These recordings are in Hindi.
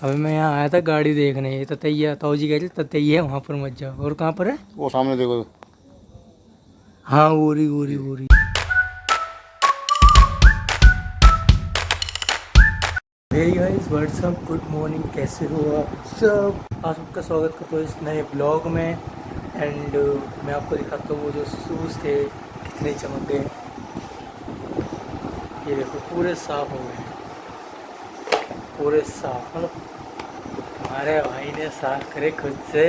अभी मैं यहाँ आया था गाड़ी देखने, ये ततैया ताऊ जी कह रहे ततैया है वहाँ पर मत जाओ। और कहाँ पर है वो सामने देखो। हाँ वो रही। Hey guys what's up, good morning, कैसे हो आप सब। आज आपका स्वागत करता हूँ इस नए ब्लॉग में। एंड मैं आपको दिखाता हूँ वो जो शूज़ थे कितने चमक गए। ये देखो पूरे साफ हो गए, पूरे साफ, मतलब हमारे भाई ने साफ करे खुद से।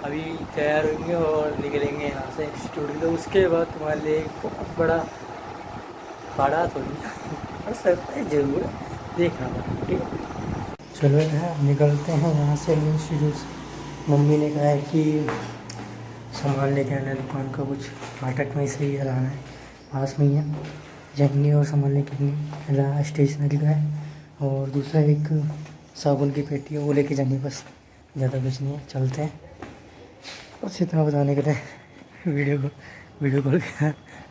अभी तैयार होंगे और निकलेंगे यहाँ से स्टूडियो। तो उसके बाद तुम्हारे लिए एक बहुत बड़ा थोड़ी और सरप्राइज जरूर है, देखना पड़ा, ठीक है। चलो यार निकलते हैं यहाँ से स्टूडियो से। मम्मी ने कहा है कि सामान लेके आना है दुकान का, कुछ फाटक में से ही लाना है, पास में ही है, जाएंगे और सामान लेके आएंगे। स्टेशनरी का है और दूसरा एक साबुन की पेटी है, वो लेके जाएंगे, बस ज़्यादा कुछ नहीं है। चलते हैं, बस इतना बताने के लिए वीडियो कॉल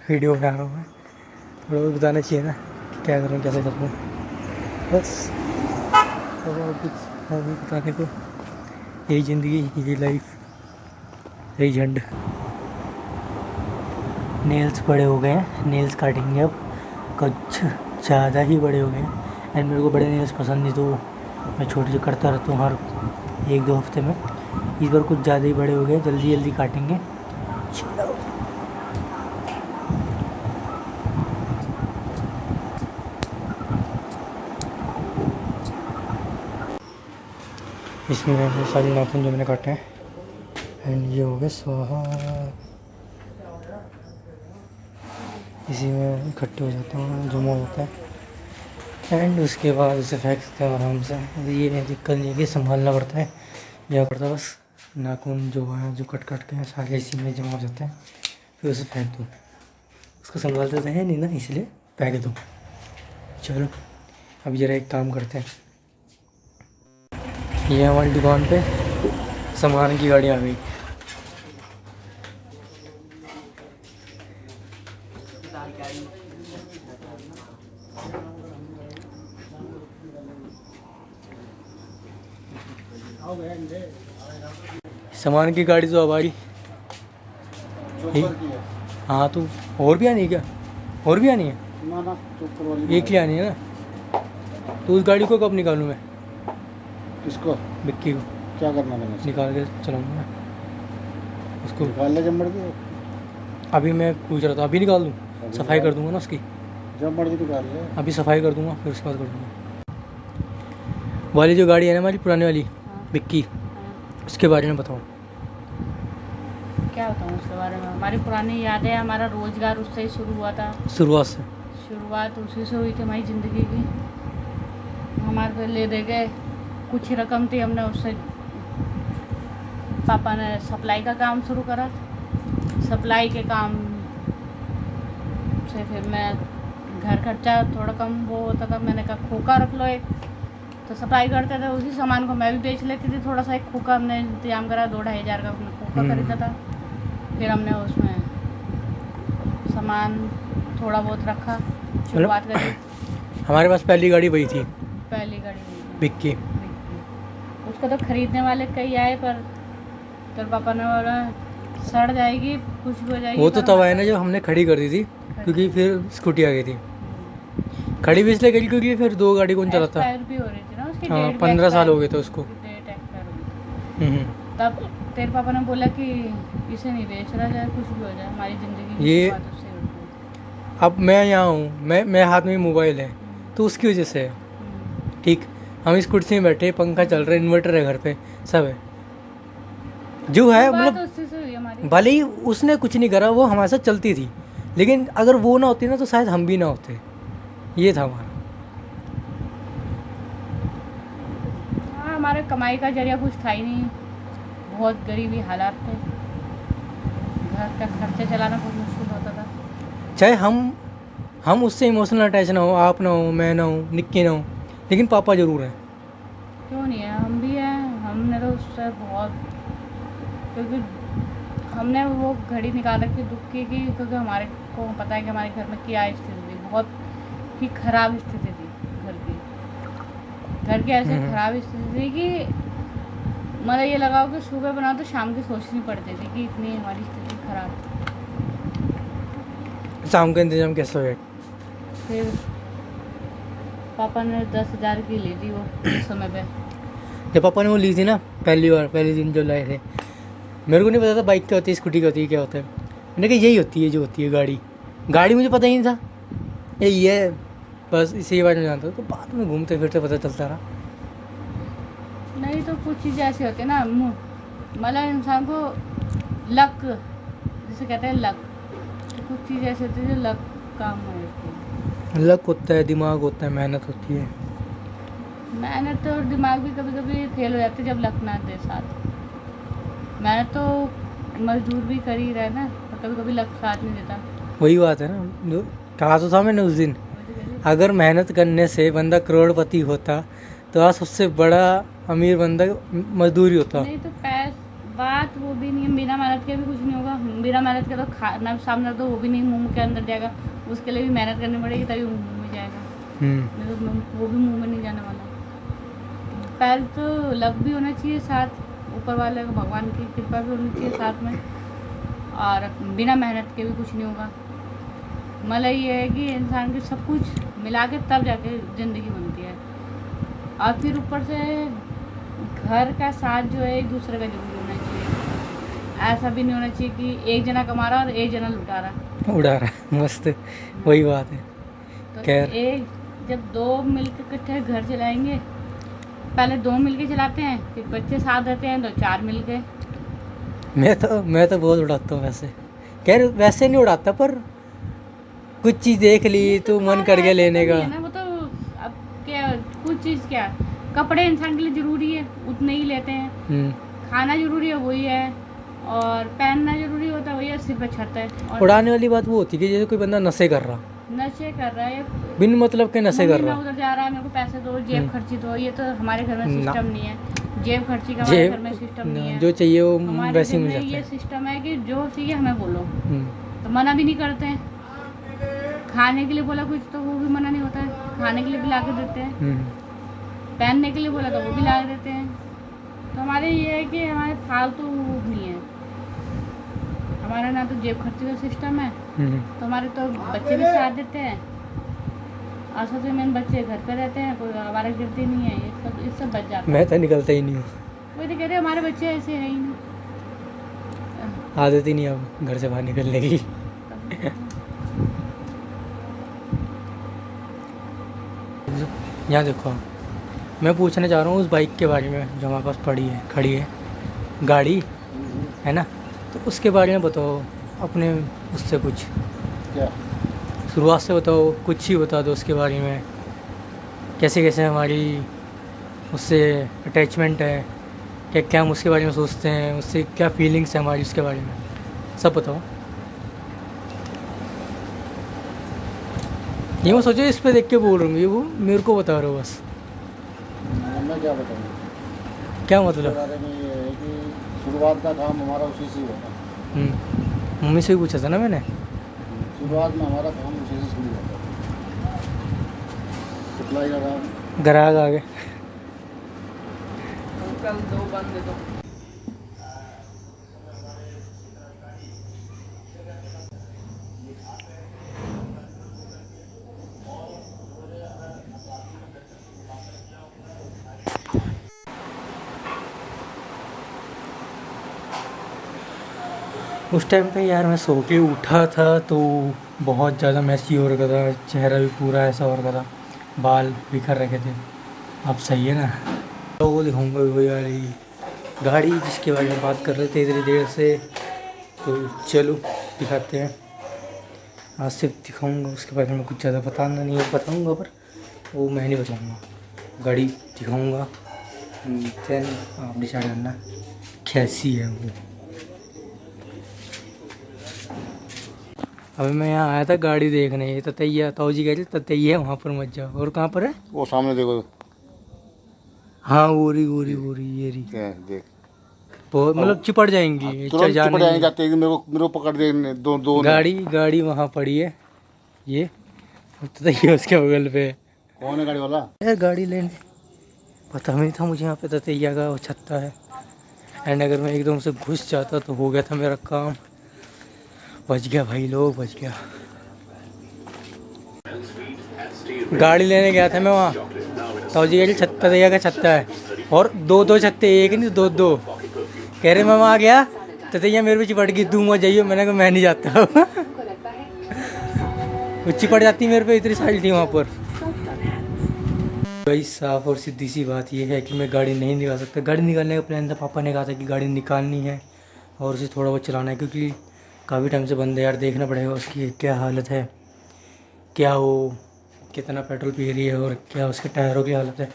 वीडियो बना रहा हूँ मैं। थोड़ा बहुत बताना चाहिए ना कि क्या करूँ कैसे करूँ, बस और कुछ नहीं बताने को। यही ज़िंदगी, यही लाइफ, यही झंड। नेल्स बड़े हो गए हैं, नेल्स काटेंगे अब, कुछ ज़्यादा ही बड़े हो गए हैं। एंड मेरे को बड़े नेल्स पसंद नहीं, तो मैं छोटे करता रहता हूँ हर 1-2 हफ्ते में। इस बार कुछ ज़्यादा ही बड़े हो गए, जल्दी काटेंगे। चलो इसमें सारे नाखून जो मैंने काटे हैं, एंड ये हो गए स्वाहा। इसी में इकट्ठे हो जाते हैं, जमा होता है, एंड उसके बाद उसे फेंक सकते हैं आराम से। ये दिक्कत नहीं है कि संभालना पड़ता है, या पड़ता है, बस नाखून जो है जो कट के हैं सारे इसी में जमा हो जाते हैं, फिर उसे फेंक दो। उसको संभालते तो है नहीं ना, इसलिए फेंक दो। चलो अब ज़रा एक काम करते हैं। ये हमारी दुकान पे सामान की गाड़ी आ गई। सामान की गाड़ी तो अब आ रही। हाँ तो और भी आनी है क्या? और भी आनी है? एक ही आनी है ना? तो उस गाड़ी को कब निकालूँ मैं? किसको? बिक्की को। क्या करना है? निकाल के चलाऊँगा मैं उसको। निकाल ले जब मर्जी। अभी मैं पूछ रहा था, अभी निकाल दूँ? सफाई कर दूँगा ना उसकी, जब मर्जी निकाल ले। अभी सफाई कर दूँगा, फिर उसके बाद कर दूँगा। वाली जो गाड़ी है ना हमारी पुरानी वाली, बिक्की, उसके बारे में बताओ। क्या बताऊँ उसके बारे में? हमारी पुरानी यादें, हमारा रोजगार उससे ही शुरू हुआ था। शुरुआत उसी से हुई थी हमारी ज़िंदगी की। हमारे पे ले दे गए, कुछ ही रकम थी, हमने उससे, पापा ने सप्लाई का काम शुरू करा। सप्लाई के काम से फिर मैं घर खर्चा थोड़ा कम वो होता था, मैंने कहा खोखा रख लो एक, तो सप्लाई करते थे। उसी सामान को मैं भी बेच लेती थी थोड़ा सा। एक खोखा हमने इंतजाम करा, 2-2.5 हज़ार का खोखा खरीदा था। फिर हमने उसमें सामान थोड़ा बहुत रखा, शुरुआत करी। हमारे पास पहली गाड़ी वही थी, पहली गाड़ी बिक्की। उसको तो खरीदने वाले कई आए, पर तो पापा ने बोला सड़ जाएगी, कुछ भी हो जाएगी। वो तो तब आया ना जब हमने खड़ी कर दी थी, क्योंकि फिर स्कूटी आ गई थी। खड़ी भी इसलिए करी क्योंकि फिर 2 गाड़ी कौन चलाता। एक्सपायर भी हो रही थी ना उसकी। हाँ 15 साल हो गए थे उसको। तब तेरे पापा ने बोला कि इसे नहीं बेच रहा जाए, कुछ भी हो जाए, हमारी ज़िंदगी ये अब मैं यहाँ हूँ, मैं हाथ में मोबाइल है तो उसकी वजह से है, ठीक। हम इस कुर्सी में बैठे, पंखा चल रहा है, इन्वर्टर है घर पे, सब है जो है, मतलब भले ही उसने कुछ नहीं करा, वो हमारे साथ चलती थी, लेकिन अगर वो ना होती ना तो शायद हम भी ना होते। ये था हमारा। हाँ, हमारे कमाई का जरिया कुछ था ही नहीं, बहुत गरीबी हालात थे, घर का खर्चा चलाना बहुत मुश्किल होता था। चाहे हम उससे इमोशनल अटैच ना हो, आप ना हो, मैं ना हूँ, निक्की ना हो, लेकिन पापा ज़रूर हैं। क्यों नहीं है? हम भी हैं। हमने तो उससे बहुत, क्योंकि हमने वो घड़ी निकाल रखी दुख की, क्योंकि हमारे को पता है कि हमारे घर में क्या स्थिति थी, बहुत ही ख़राब स्थिति थी घर की। घर की ऐसे खराब स्थिति थी कि मतलब ये लगाओ कि सुबह बनाओ तो शाम की सोचनी पड़ती थी कि इतनी हमारी स्थिति खराब थी। शाम का इंतजाम कैसे हो गया? फिर पापा ने 10,000 की ली थी वो उस समय पे। जब पापा ने वो ली थी ना पहले दिन जो लाए थे, मेरे को नहीं पता था बाइक क्या होती है, स्कूटी क्या होती है, क्या होता है। मैंने कहा यही होती है जो होती है गाड़ी मुझे पता ही नहीं था, यही है बस, इसी के बारे में जानता था। तो बाद में घूमते फिरते पता चलता रहा। नहीं तो कुछ चीज़ें ऐसी होती है ना, मतलब इंसान को लक जिसे कहते हैं लक, तो कुछ चीज़ें ऐसी होती है जो लक काम में होती है। लक होता है, दिमाग होता है, मेहनत होती है। मेहनत और दिमाग भी कभी कभी फेल हो जाते जब लक ना दे साथ। मेहनत तो मजदूर भी कर ही रहा है ना, और कभी कभी लक साथ नहीं देता। वही बात है ना, जो कहा तो था मैंने उस दिन, अगर मेहनत करने से बंदा करोड़पति होता तो आज सबसे बड़ा अमीर बंदा मजदूर ही होता। नहीं तो बात वो भी नहीं है, बिना मेहनत के भी कुछ नहीं होगा। बिना मेहनत के तो खाना सामने तो वो भी नहीं मुंह के अंदर जाएगा, उसके लिए भी मेहनत करनी पड़ेगी तभी मुंह में जाएगा, नहीं तो वो भी मुंह में नहीं जाने वाला। पहले तो लक भी होना चाहिए साथ, ऊपर वाले को भगवान की कृपा भी होनी चाहिए साथ में, और बिना मेहनत के भी कुछ नहीं होगा। मतलब ये है कि इंसान के सब कुछ मिला के तब जाके ज़िंदगी बनती है। और फिर ऊपर से घर का साथ जो है एक दूसरे का जरूरी होना चाहिए। ऐसा भी नहीं होना चाहिए कि एक जना कमा रहा और एक जना लुटा रहा उड़ा रहा। मस्त, वही बात है। तो खैर, एक जब दो मिलकर इकट्ठे घर चलाएंगे, पहले 2 मिलके चलाते हैं, फिर बच्चे साथ रहते हैं तो 4 मिलके। मैं तो बहुत उड़ाता हूँ वैसे। खैर वैसे नहीं उड़ाता, पर कुछ चीज़ देख ली तो मन कर गया लेने का। ना वो तो अब क्या, कुछ चीज़ क्या, कपड़े इंसान के लिए ज़रूरी है उतने ही लेते हैं, खाना ज़रूरी है वही है, और पहनना ज़रूरी होता है वही है, सिर पे छत है। और उड़ाने वाली बात वो होती है कि जैसे कोई बंदा नशे कर रहा है, बिन मतलब के नशे कर रहा है, उधर जा रहा है, मेरे को पैसे दो, जेब खर्ची दो, ये तो हमारे घर में सिस्टम नहीं है। जेब खर्ची का हमारे घर में सिस्टम नहीं है। जो चाहिए वो हमारे वैसे ही घर मिल में जाता ये है। सिस्टम है कि जो चाहिए हमें बोलो, तो मना भी नहीं करते हैं। खाने के लिए बोला कुछ तो वो भी मना नहीं होता है, खाने के लिए भी ला के देते हैं। पहनने के लिए बोला तो वो भी ला के देते हैं। तो हमारे ये है कि हमारे फालतू नहीं है, हमारा ना तो जेब खर्ची का सिस्टम है, तो हमारे तो बच्चे भी साथ देते हैं, और सबसे मेन बच्चे घर पे रहते हैं, कोई हमारा गिरती नहीं है, ये सब बच जाता है। मैं तो निकलता ही नहीं हूँ, वही तो कह रहे हमारे बच्चे ऐसे हैं ही नहीं, आदत ही नहीं अब घर से बाहर निकलने की। यहाँ देखो, मैं पूछना चाह रहा हूँ उस बाइक के बारे में जो हमारे पास खड़ी है गाड़ी है ना, तो उसके बारे में बताओ अपने उससे कुछ, क्या शुरुआत से बताओ, कुछ ही बता दो उसके बारे में, कैसे कैसे हमारी उससे अटैचमेंट है, क्या क्या हम उसके बारे में सोचते हैं, उससे क्या फीलिंग्स है हमारी उसके बारे में, सब बताओ। ये मैं सोचो इस पे देख के बोल रहा हूँ, ये वो मेरे को बता रहे हो बस। मैं क्या बताऊँ क्या इसके मतलब? बारे में? ये है कि शुरुआत का काम हमारा उसी से होता है। मम्मी से भी पूछा था ना मैंने, शुरुआत में हमारा काम उसी से शुरू होता है। सप्लाई का काम ग्राहक आ गए। कल 2 बंद दे दो। उस टाइम पे यार मैं सो के उठा था तो बहुत ज़्यादा मैसी हो रखा था, चेहरा भी पूरा ऐसा हो रखा था, बाल बिखर रखे थे। अब सही है ना? तो वो दिखाऊंगा वही वाली गाड़ी जिसके बारे में बात कर रहे थे इतनी देर से, तो चलो दिखाते हैं। आज सिर्फ दिखाऊंगा, उसके बारे में कुछ ज़्यादा बताना नहीं है, बताऊंगा पर वो मैं नहीं बताऊंगा, गाड़ी दिखाऊंगा, देन आप डिसाइड करना कैसी है वो। अभी मैं यहाँ आया था गाड़ी देखने, ये ततैया ताऊ जी कह रहे ततैया है वहाँ पर मत जाओ। और कहाँ पर है? वो सामने देखो। हाँ वो रही ये रही। देख बहुत मतलब चिपट जाएंगी, तुरंत चिपट जाएंगे, जाते हैं मेरे को पकड़ दे दो गाड़ी वहाँ पड़ी है, ये ततैया उसके बगल पे। कौन है गाड़ी वाला? यार गाड़ी लेने पता नहीं था मुझे यहाँ पे ततैया का वो छत्ता है, एंड अगर मैं एकदम से घुस जाता तो हो गया था मेरा काम। बच गया भाई लोग, बच गया। गाड़ी लेने गया था मैं वहाँ, तो जी कह ततैया का छत्ता है और दो छत्ते, एक नहीं दो कह रहे मैं वहाँ गया ततैया मेरे पे चिपट गई, दूंगा जाइए। मैंने कहा मैं नहीं जाता वो चिपट जाती मेरे पे, इतनी साइड थी वहाँ पर। भाई साफ और सीधी सी बात ये है कि मैं गाड़ी नहीं निकाल सकता। गाड़ी निकालने का प्लान था, पापा ने कहा था कि गाड़ी निकालनी है और उसे थोड़ा बहुत चलाना है, क्योंकि काफ़ी टाइम से बंद है यार। देखना पड़ेगा उसकी क्या हालत है, क्या वो कितना पेट्रोल पी रही है और क्या उसके टायरों की हालत है।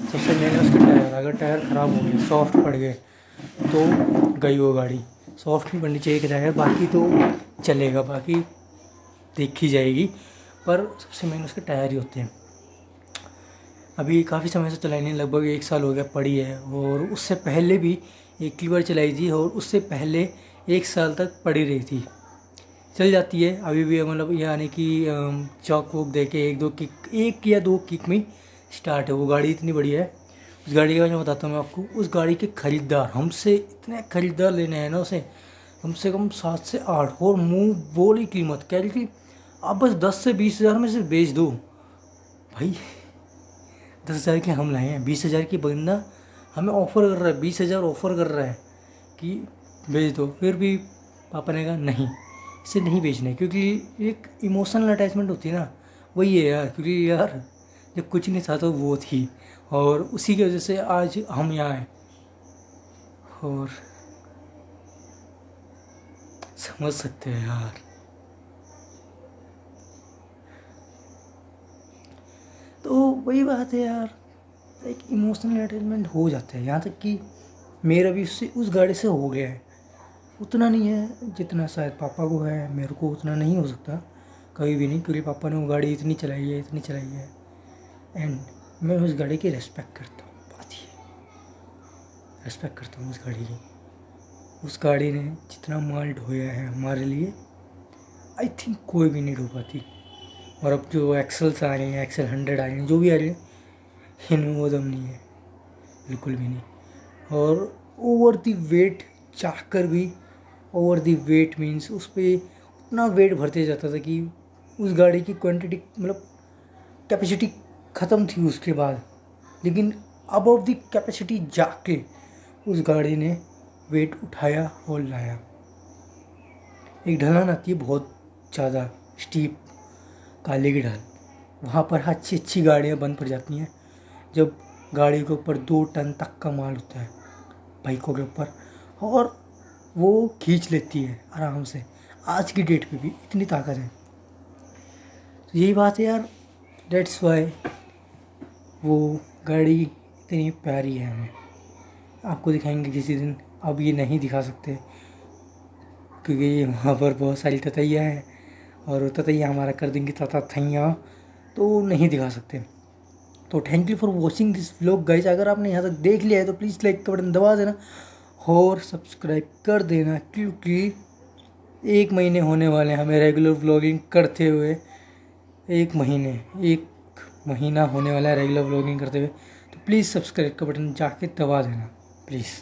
सबसे मेन उसके टायर, अगर टायर ख़राब हो गए, सॉफ्ट पड़ गए तो गई वो गाड़ी। सॉफ्ट नहीं पड़नी चाहिए कि टायर, बाकी तो चलेगा, बाकी देखी जाएगी, पर सबसे मेन उसके टायर ही होते हैं। अभी काफ़ी समय से चलाई नहीं, लगभग 1 साल हो गया पड़ी है, और उससे पहले भी एक ही बार चलाई थी और उससे पहले 1 साल तक पड़ी रही थी। चल जाती है अभी भी, मतलब यानी कि चौक वोक दे के 1 या 2 किक में स्टार्ट है। वो गाड़ी इतनी बढ़िया है। उस गाड़ी का मैं बताता हूँ मैं आपको। उस गाड़ी के खरीदार, हमसे इतने खरीदार लेने हैं ना उसे, कम से कम 7 से 8, और मुँह बोली कीमत कह रही थी आप बस 10 से 20 हज़ार में से बेच दो। भाई 10,000 के हम लाए हैं, 20,000 की बंदा हमें ऑफ़र कर रहा है, 20,000 ऑफ़र कर रहा है कि बेच दो। फिर भी पापा ने कहा नहीं, इसे नहीं बेचना है, क्योंकि एक इमोशनल अटैचमेंट होती है ना, वही है यार। क्योंकि यार जब कुछ नहीं था तो वो थी, और उसी की वजह से आज हम यहाँ हैं। और समझ सकते हैं यार, तो वही बात है यार, एक इमोशनल अटैचमेंट हो जाता है। यहाँ तक कि मेरा भी उससे, उस गाड़ी से हो गया है। उतना नहीं है जितना शायद पापा को है, मेरे को उतना नहीं हो सकता कभी भी नहीं, क्योंकि पापा ने वो गाड़ी इतनी चलाई है, एंड मैं उस गाड़ी की रिस्पेक्ट करता हूँ। बात ये रिस्पेक्ट करता हूँ उस गाड़ी की। उस गाड़ी ने जितना माल ढोया है हमारे लिए, आई थिंक कोई भी नहीं ढो पाती। और अब जो एक्सेल्स आ रही हैं, एक्सेल 100 आ रही हैं, जो भी आ रही है, इनमें वो दम नहीं है, बिल्कुल भी नहीं। और ओवर दी वेट चाहकर भी, ओवर दी वेट मीन्स उस पर उतना वेट भरते जाता था कि उस गाड़ी की क्वांटिटी, मतलब कैपेसिटी ख़त्म थी उसके बाद, लेकिन अबव दी कैपेसिटी जाके उस गाड़ी ने वेट उठाया और लाया। एक ढलान आती है बहुत ज़्यादा स्टीप, काले की ढाल, वहाँ पर अच्छी गाड़ियाँ बंद पड़ जाती हैं जब गाड़ी के ऊपर 2 टन तक का माल होता है बाइकों के ऊपर, और वो खींच लेती है आराम से। आज की डेट पे भी इतनी ताकत है, तो यही बात है यार। डेट्स वाई वो गाड़ी इतनी प्यारी है। हमें आपको दिखाएंगे किसी दिन, अब ये नहीं दिखा सकते क्योंकि वहाँ पर बहुत सारी ततैया है, और ततैया हमारा कर देंगे ततैया, तो नहीं दिखा सकते। तो thank you for watching this vlog guys. अगर आपने यहाँ तक देख लिया है तो प्लीज़ लाइक का बटन दबा देना और सब्सक्राइब कर देना, क्योंकि 1 महीने होने वाले हैं हमें रेगुलर व्लॉगिंग करते हुए। 1 महीना होने वाला है रेगुलर व्लॉगिंग करते हुए, तो प्लीज़ सब्सक्राइब का बटन जाके दबा देना प्लीज़।